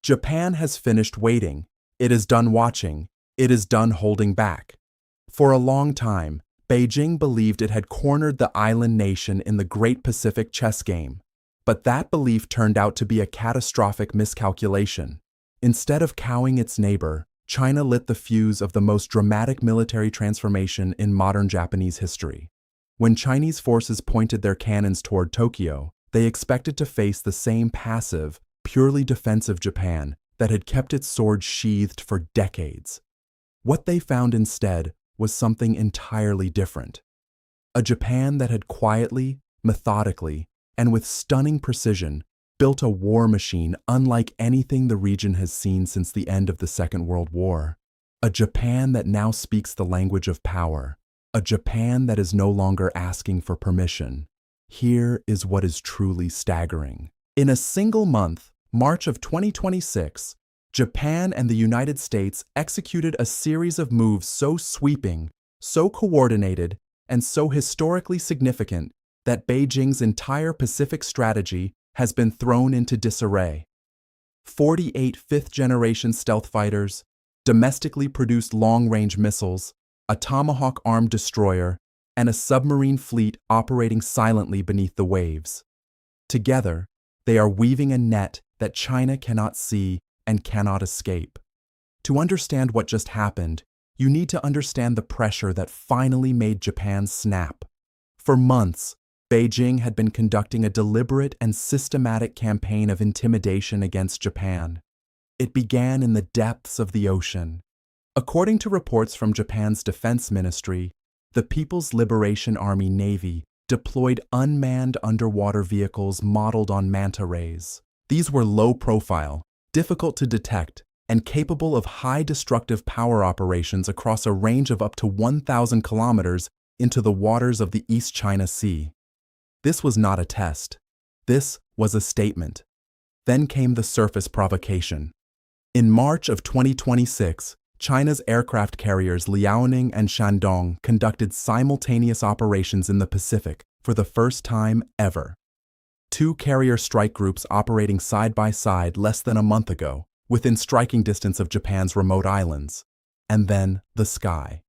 Japan has finished waiting. It is done watching. It is done holding back. For a long time, Beijing believed it had cornered the island nation in the Great Pacific chess game. But that belief turned out to be a catastrophic miscalculation. Instead of cowing its neighbor, China lit the fuse of the most dramatic military transformation in modern Japanese history. When Chinese forces pointed their cannons toward Tokyo, they expected to face the same passive, purely defensive Japan that had kept its sword sheathed for decades. What they found instead was something entirely different. A Japan that had quietly, methodically, and with stunning precision built a war machine unlike anything the region has seen since the end of the Second World War. A Japan that now speaks the language of power. A Japan that is no longer asking for permission. Here is what is truly staggering. In a single month, March of 2026, Japan and the United States executed a series of moves so sweeping, so coordinated, and so historically significant that Beijing's entire Pacific strategy has been thrown into disarray. 48 fifth-generation stealth fighters, domestically produced long-range missiles, a Tomahawk armed destroyer, and a submarine fleet operating silently beneath the waves. Together, they are weaving a net that China cannot see and cannot escape. To understand what just happened, you need to understand the pressure that finally made Japan snap. For months, Beijing had been conducting a deliberate and systematic campaign of intimidation against Japan. It began in the depths of the ocean. According to reports from Japan's defense ministry, the People's Liberation Army Navy deployed unmanned underwater vehicles modeled on manta rays. These were low-profile, difficult to detect, and capable of high destructive power operations across a range of up to 1,000 kilometers into the waters of the East China Sea. This was not a test. This was a statement. Then came the surface provocation. In March of 2026, China's aircraft carriers Liaoning and Shandong conducted simultaneous operations in the Pacific for the first time ever. Two carrier strike groups operating side by side less than a month ago, within striking distance of Japan's remote islands. And then the sky.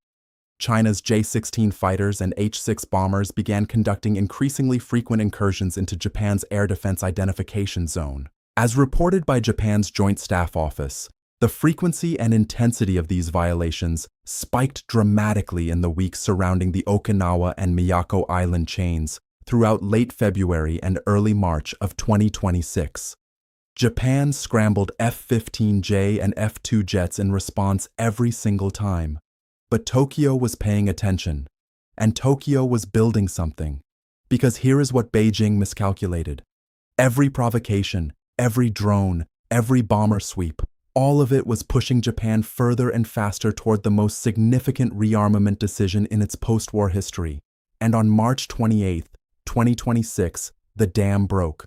China's J-16 fighters and H-6 bombers began conducting increasingly frequent incursions into Japan's air defense identification zone. As reported by Japan's Joint Staff Office, the frequency and intensity of these violations spiked dramatically in the weeks surrounding the Okinawa and Miyako Island chains throughout late February and early March of 2026. Japan scrambled F-15J and F-2 jets in response every single time. But Tokyo was paying attention, and Tokyo was building something. Because here is what Beijing miscalculated. Every provocation, every drone, every bomber sweep, all of it was pushing Japan further and faster toward the most significant rearmament decision in its post-war history. And on March 28, 2026, the dam broke.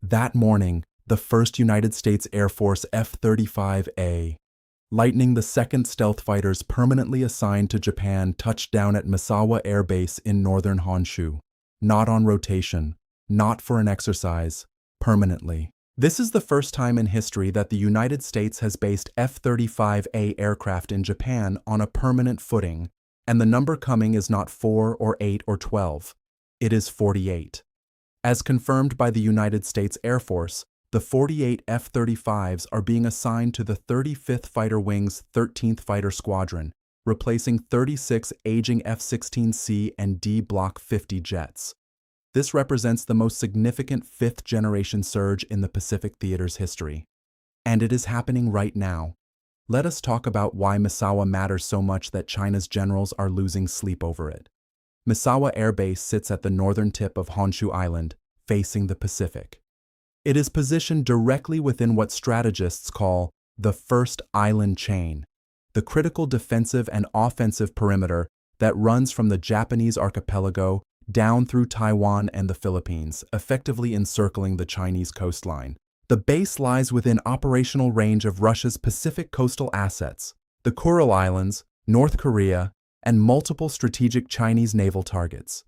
That morning, the 1st United States Air Force F-35A, Lightning, the 2nd stealth fighters permanently assigned to Japan, touched down at Misawa Air Base in northern Honshu. Not on rotation, not for an exercise, permanently. This is the first time in history that the United States has based F-35A aircraft in Japan on a permanent footing, and the number coming is not 4 or 8 or 12. It is 48. As confirmed by the United States Air Force, the 48 F-35s are being assigned to the 35th Fighter Wing's 13th Fighter Squadron, replacing 36 aging F-16C and D Block 50 jets. This represents the most significant fifth-generation surge in the Pacific Theater's history. And it is happening right now. Let us talk about why Misawa matters so much that China's generals are losing sleep over it. Misawa Air Base sits at the northern tip of Honshu Island, facing the Pacific. It is positioned directly within what strategists call the first island chain, the critical defensive and offensive perimeter that runs from the Japanese archipelago down through Taiwan and the Philippines, effectively encircling the Chinese coastline. The base lies within operational range of Russia's Pacific coastal assets, the Kuril Islands, North Korea, and multiple strategic Chinese naval targets.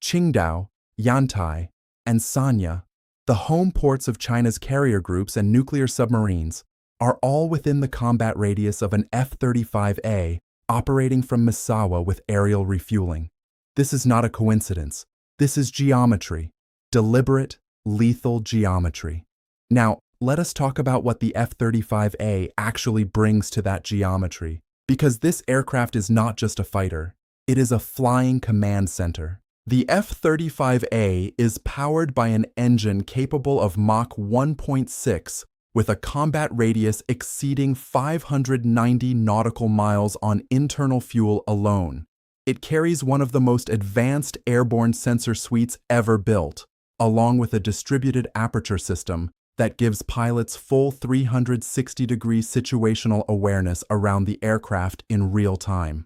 Qingdao, Yantai, and Sanya, the home ports of China's carrier groups and nuclear submarines, are all within the combat radius of an F-35A operating from Misawa with aerial refueling. This is not a coincidence. This is geometry. Deliberate, lethal geometry. Now, let us talk about what the F-35A actually brings to that geometry, because this aircraft is not just a fighter. It is a flying command center. The F-35A is powered by an engine capable of Mach 1.6 with a combat radius exceeding 590 nautical miles on internal fuel alone. It carries one of the most advanced airborne sensor suites ever built, along with a distributed aperture system that gives pilots full 360-degree situational awareness around the aircraft in real time.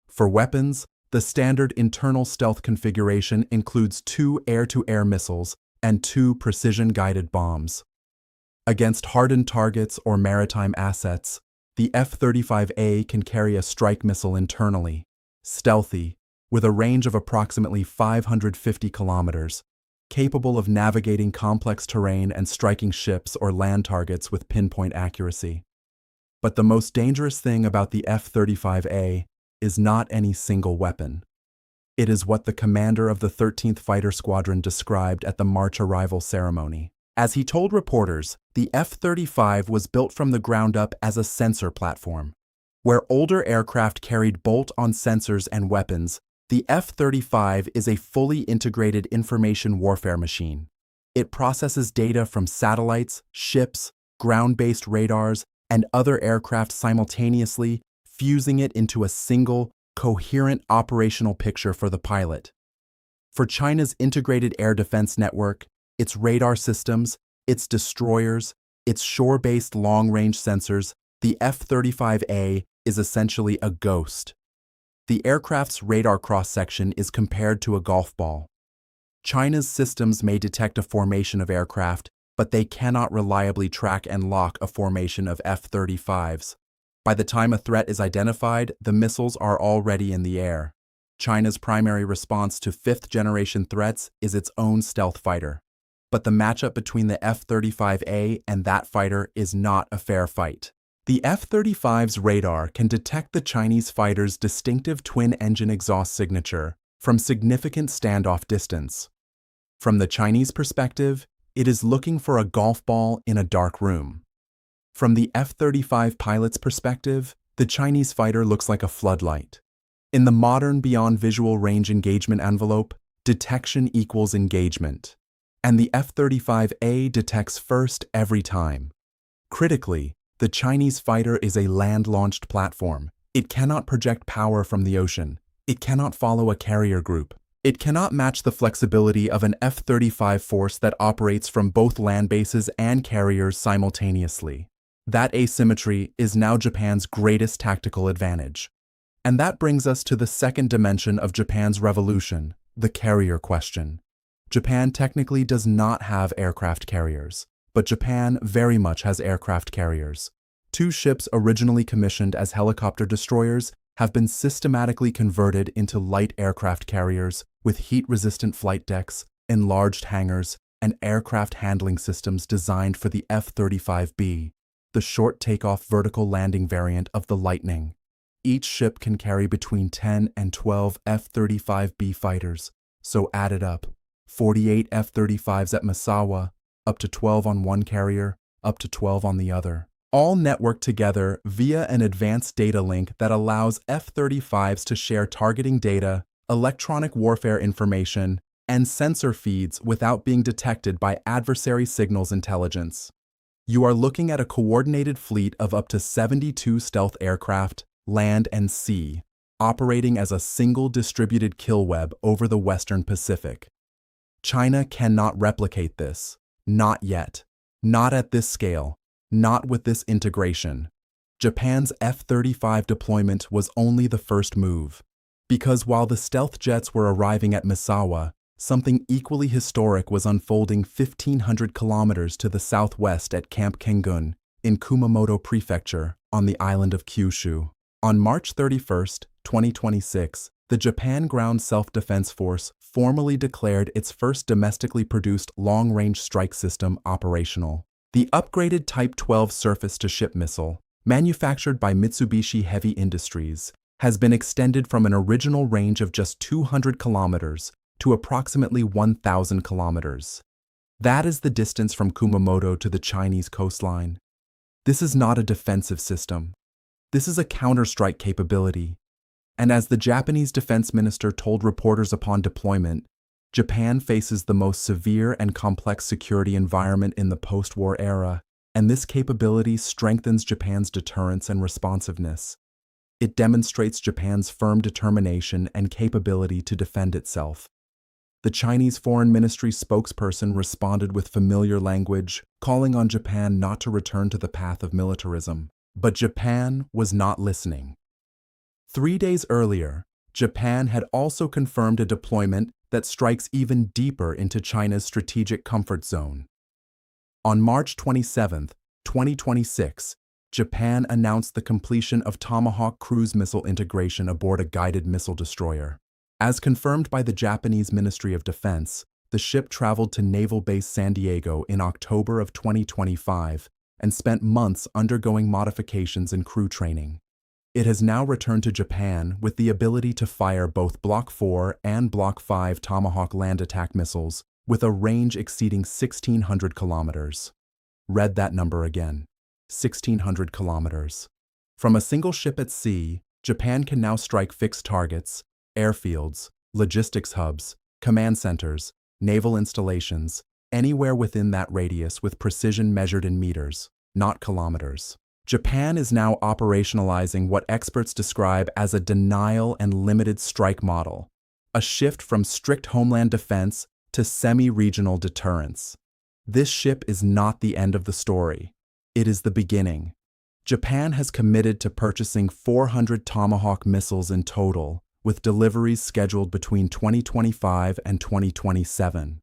For weapons, the standard internal stealth configuration includes 2 air-to-air missiles and 2 precision-guided bombs. Against hardened targets or maritime assets, the F-35A can carry a strike missile internally, stealthy, with a range of approximately 550 kilometers, capable of navigating complex terrain and striking ships or land targets with pinpoint accuracy. But the most dangerous thing about the F-35A is not any single weapon. It is what the commander of the 13th Fighter Squadron described at the March arrival ceremony. As he told reporters, the F-35 was built from the ground up as a sensor platform. Where older aircraft carried bolt-on sensors and weapons, the F-35 is a fully integrated information warfare machine. It processes data from satellites, ships, ground-based radars, and other aircraft simultaneously, fusing it into a single, coherent operational picture for the pilot. For China's integrated air defense network, its radar systems, its destroyers, its shore-based long-range sensors, the F-35A is essentially a ghost. The aircraft's radar cross-section is compared to a golf ball. China's systems may detect a formation of aircraft, but they cannot reliably track and lock a formation of F-35s. By the time a threat is identified, the missiles are already in the air. China's primary response to fifth-generation threats is its own stealth fighter. But the matchup between the F-35A and that fighter is not a fair fight. The F-35's radar can detect the Chinese fighter's distinctive twin-engine exhaust signature from significant standoff distance. From the Chinese perspective, it is looking for a golf ball in a dark room. From the F-35 pilot's perspective, the Chinese fighter looks like a floodlight. In the modern beyond visual range engagement envelope, detection equals engagement. And the F-35A detects first every time. Critically, the Chinese fighter is a land-launched platform. It cannot project power from the ocean. It cannot follow a carrier group. It cannot match the flexibility of an F-35 force that operates from both land bases and carriers simultaneously. That asymmetry is now Japan's greatest tactical advantage. And that brings us to the second dimension of Japan's revolution, the carrier question. Japan technically does not have aircraft carriers, but Japan very much has aircraft carriers. 2 ships originally commissioned as helicopter destroyers have been systematically converted into light aircraft carriers with heat-resistant flight decks, enlarged hangars, and aircraft handling systems designed for the F-35B, the short takeoff vertical landing variant of the Lightning. Each ship can carry between 10 and 12 F-35B fighters, so added up. 48 F-35s at Misawa, up to 12 on one carrier, up to 12 on the other. All networked together via an advanced data link that allows F-35s to share targeting data, electronic warfare information, and sensor feeds without being detected by adversary signals intelligence. You are looking at a coordinated fleet of up to 72 stealth aircraft, land and sea, operating as a single distributed kill web over the Western Pacific. China cannot replicate this. Not yet. Not at this scale. Not with this integration. Japan's F-35 deployment was only the first move. Because while the stealth jets were arriving at Misawa, something equally historic was unfolding 1,500 kilometers to the southwest at Camp Kengun in Kumamoto Prefecture on the island of Kyushu. On March 31, 2026, the Japan Ground Self-Defense Force formally declared its first domestically produced long-range strike system operational. The upgraded Type 12 surface-to-ship missile, manufactured by Mitsubishi Heavy Industries, has been extended from an original range of just 200 kilometers to approximately 1,000 kilometers. That is the distance from Kumamoto to the Chinese coastline. This is not a defensive system. This is a counterstrike capability. And as the Japanese defense minister told reporters upon deployment, Japan faces the most severe and complex security environment in the post-war era, and this capability strengthens Japan's deterrence and responsiveness. It demonstrates Japan's firm determination and capability to defend itself. The Chinese Foreign Ministry spokesperson responded with familiar language, calling on Japan not to return to the path of militarism. But Japan was not listening. 3 days earlier, Japan had also confirmed a deployment that strikes even deeper into China's strategic comfort zone. On March 27, 2026, Japan announced the completion of Tomahawk cruise missile integration aboard a guided missile destroyer. As confirmed by the Japanese Ministry of Defense, the ship traveled to Naval Base San Diego in October of 2025 and spent months undergoing modifications and crew training. It has now returned to Japan with the ability to fire both Block 4 and Block 5 Tomahawk land attack missiles with a range exceeding 1,600 kilometers. Read that number again. 1,600 kilometers. From a single ship at sea, Japan can now strike fixed targets, airfields, logistics hubs, command centers, naval installations, anywhere within that radius with precision measured in meters, not kilometers. Japan is now operationalizing what experts describe as a denial and limited strike model, a shift from strict homeland defense to semi-regional deterrence. This ship is not the end of the story. It is the beginning. Japan has committed to purchasing 400 Tomahawk missiles in total, with deliveries scheduled between 2025 and 2027.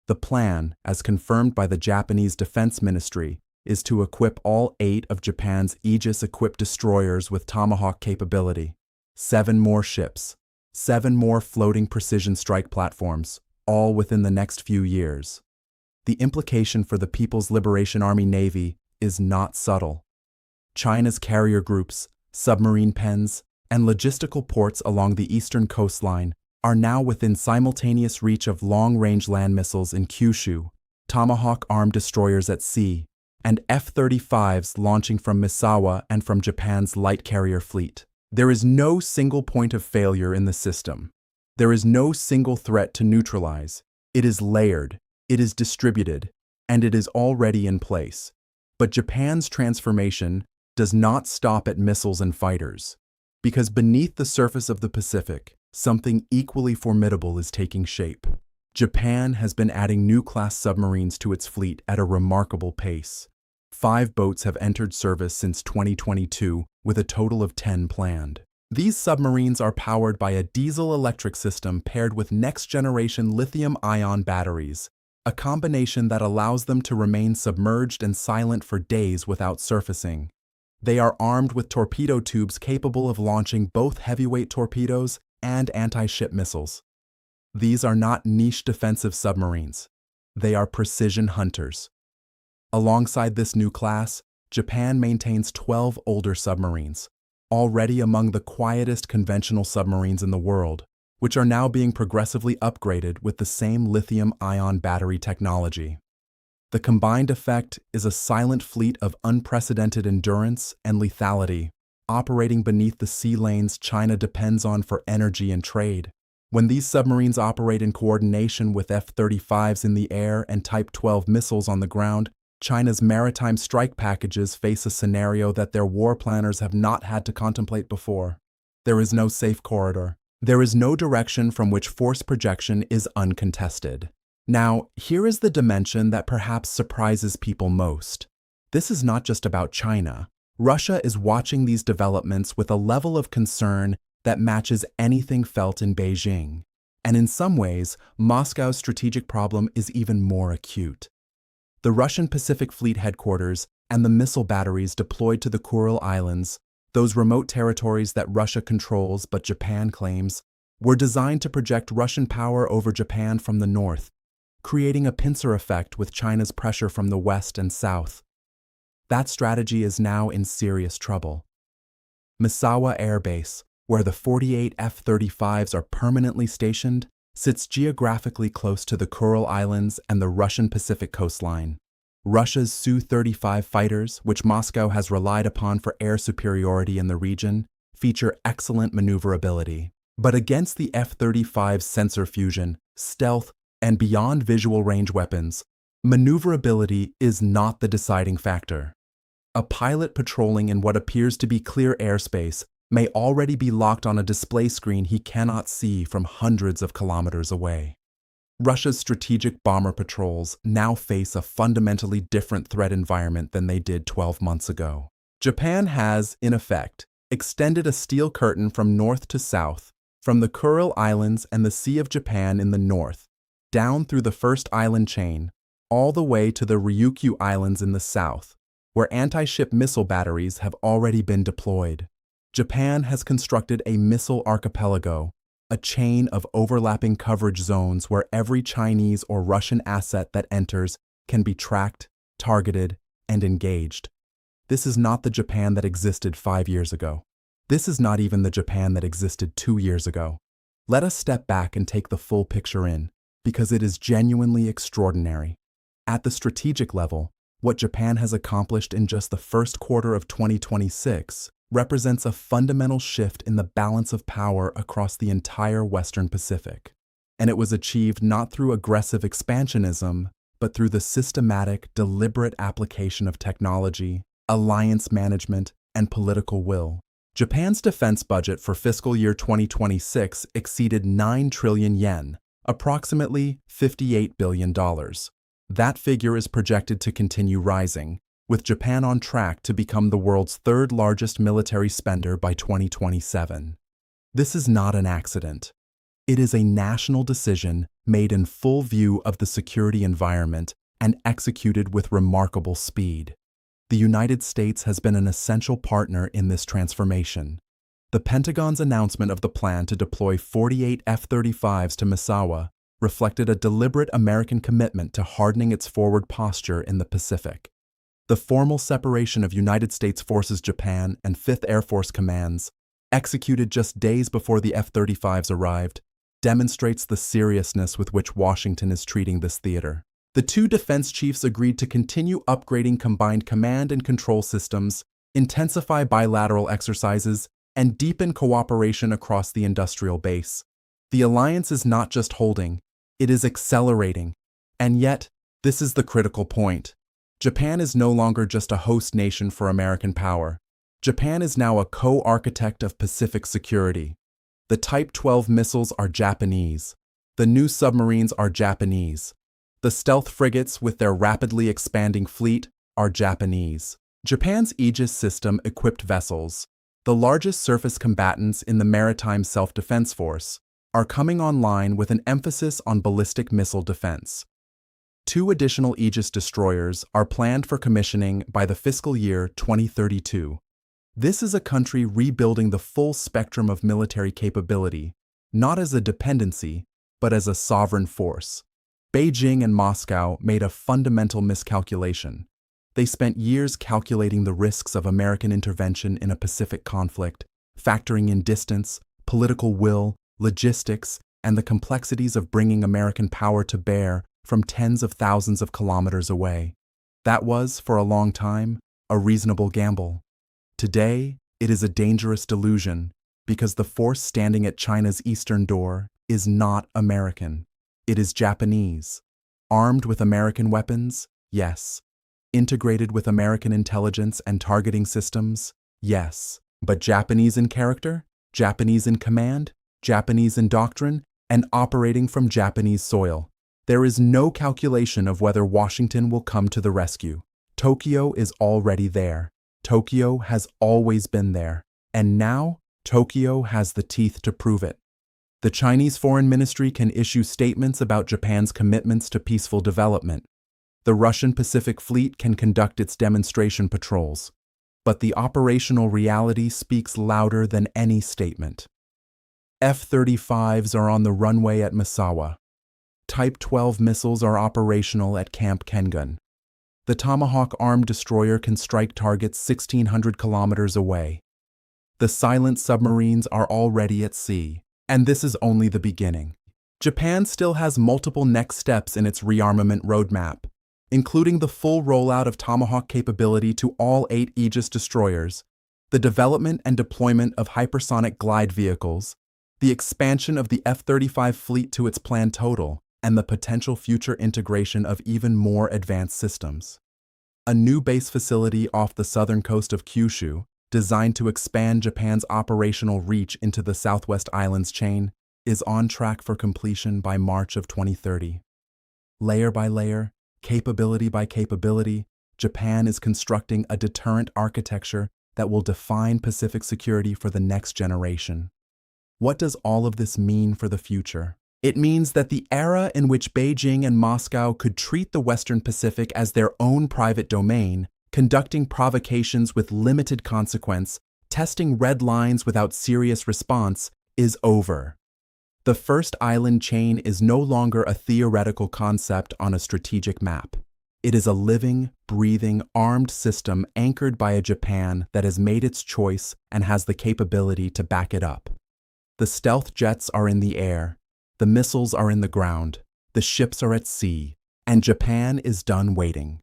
The plan, as confirmed by the Japanese Defense Ministry, is to equip all 8 of Japan's Aegis-equipped destroyers with Tomahawk capability. 7 more ships, 7 more floating precision strike platforms, all within the next few years. The implication for the People's Liberation Army Navy is not subtle. China's carrier groups, submarine pens, and logistical ports along the eastern coastline are now within simultaneous reach of long-range land missiles in Kyushu, Tomahawk armed destroyers at sea, and F-35s launching from Misawa and from Japan's light carrier fleet. There is no single point of failure in the system. There is no single threat to neutralize. It is layered, it is distributed, and it is already in place. But Japan's transformation does not stop at missiles and fighters, because beneath the surface of the Pacific, something equally formidable is taking shape. Japan has been adding new class submarines to its fleet at a remarkable pace. 5 boats have entered service since 2022, with a total of 10 planned. These submarines are powered by a diesel-electric system paired with next-generation lithium-ion batteries, a combination that allows them to remain submerged and silent for days without surfacing. They are armed with torpedo tubes capable of launching both heavyweight torpedoes and anti-ship missiles. These are not niche defensive submarines. They are precision hunters. Alongside this new class, Japan maintains 12 older submarines, already among the quietest conventional submarines in the world, which are now being progressively upgraded with the same lithium-ion battery technology. The combined effect is a silent fleet of unprecedented endurance and lethality, operating beneath the sea lanes China depends on for energy and trade. When these submarines operate in coordination with F-35s in the air and Type 12 missiles on the ground, China's maritime strike packages face a scenario that their war planners have not had to contemplate before. There is no safe corridor. There is no direction from which force projection is uncontested. Now, here is the dimension that perhaps surprises people most. This is not just about China. Russia is watching these developments with a level of concern that matches anything felt in Beijing. And in some ways, Moscow's strategic problem is even more acute. The Russian Pacific Fleet headquarters and the missile batteries deployed to the Kuril Islands, those remote territories that Russia controls but Japan claims, were designed to project Russian power over Japan from the north. creating a pincer effect with China's pressure from the west and south. That strategy is now in serious trouble. Misawa Air Base, where the 48 F-35s are permanently stationed, sits geographically close to the Kuril Islands and the Russian Pacific coastline. Russia's Su-35 fighters, which Moscow has relied upon for air superiority in the region, feature excellent maneuverability. But against the F-35's sensor fusion, stealth, and beyond visual range weapons, maneuverability is not the deciding factor. A pilot patrolling in what appears to be clear airspace may already be locked on a display screen he cannot see from hundreds of kilometers away. Russia's strategic bomber patrols now face a fundamentally different threat environment than they did 12 months ago. Japan has, in effect, extended a steel curtain from north to south, from the Kuril Islands and the Sea of Japan in the north, down through the first island chain, all the way to the Ryukyu Islands in the south, where anti-ship missile batteries have already been deployed. Japan has constructed a missile archipelago, a chain of overlapping coverage zones where every Chinese or Russian asset that enters can be tracked, targeted, and engaged. This is not the Japan that existed 5 years ago. This is not even the Japan that existed 2 years ago. Let us step back and take the full picture in, because it is genuinely extraordinary. At the strategic level, what Japan has accomplished in just the first quarter of 2026 represents a fundamental shift in the balance of power across the entire Western Pacific. And it was achieved not through aggressive expansionism, but through the systematic, deliberate application of technology, alliance management, and political will. Japan's defense budget for fiscal year 2026 exceeded 9 trillion yen, approximately $58 billion. That figure is projected to continue rising, with Japan on track to become the world's third largest military spender by 2027. This is not an accident. It is a national decision made in full view of the security environment and executed with remarkable speed. The United States has been an essential partner in this transformation. The Pentagon's announcement of the plan to deploy 48 F-35s to Misawa reflected a deliberate American commitment to hardening its forward posture in the Pacific. The formal separation of United States Forces Japan and 5th Air Force commands, executed just days before the F-35s arrived, demonstrates the seriousness with which Washington is treating this theater. The two defense chiefs agreed to continue upgrading combined command and control systems, intensify bilateral exercises, and deepen cooperation across the industrial base. The alliance is not just holding, it is accelerating. And yet, this is the critical point. Japan is no longer just a host nation for American power. Japan is now a co-architect of Pacific security. The Type 12 missiles are Japanese. The new submarines are Japanese. The stealth frigates with their rapidly expanding fleet are Japanese. Japan's Aegis system-equipped vessels, the largest surface combatants in the maritime self-defense force, are coming online with an emphasis on ballistic missile defense. 2 additional Aegis destroyers are planned for commissioning by the fiscal year 2032. This is a country rebuilding the full spectrum of military capability, not as a dependency, but as a sovereign force. Beijing and Moscow made a fundamental miscalculation. They spent years calculating the risks of American intervention in a Pacific conflict, factoring in distance, political will, logistics, and the complexities of bringing American power to bear from tens of thousands of kilometers away. That was, for a long time, a reasonable gamble. Today, it is a dangerous delusion because the force standing at China's eastern door is not American. It is Japanese. Armed with American weapons? Yes. Integrated with American intelligence and targeting systems? Yes. But Japanese in character? Japanese in command? Japanese in doctrine? And operating from Japanese soil? There is no calculation of whether Washington will come to the rescue. Tokyo is already there. Tokyo has always been there. And now, Tokyo has the teeth to prove it. The Chinese Foreign Ministry can issue statements about Japan's commitments to peaceful development. The Russian Pacific Fleet can conduct its demonstration patrols. But the operational reality speaks louder than any statement. F-35s are on the runway at Misawa. Type 12 missiles are operational at Camp Kengun. The Tomahawk armed destroyer can strike targets 1,600 kilometers away. The silent submarines are already at sea, and this is only the beginning. Japan still has multiple next steps in its rearmament roadmap, including the full rollout of Tomahawk capability to all 8 Aegis destroyers, the development and deployment of hypersonic glide vehicles, the expansion of the F-35 fleet to its planned total, and the potential future integration of even more advanced systems. A new base facility off the southern coast of Kyushu, designed to expand Japan's operational reach into the Southwest Islands chain, is on track for completion by March of 2030. Layer by layer, capability by capability, Japan is constructing a deterrent architecture that will define Pacific security for the next generation. What does all of this mean for the future? It means that the era in which Beijing and Moscow could treat the Western Pacific as their own private domain, conducting provocations with limited consequence, testing red lines without serious response, is over. The first island chain is no longer a theoretical concept on a strategic map. It is a living, breathing, armed system anchored by a Japan that has made its choice and has the capability to back it up. The stealth jets are in the air, the missiles are in the ground, the ships are at sea, and Japan is done waiting.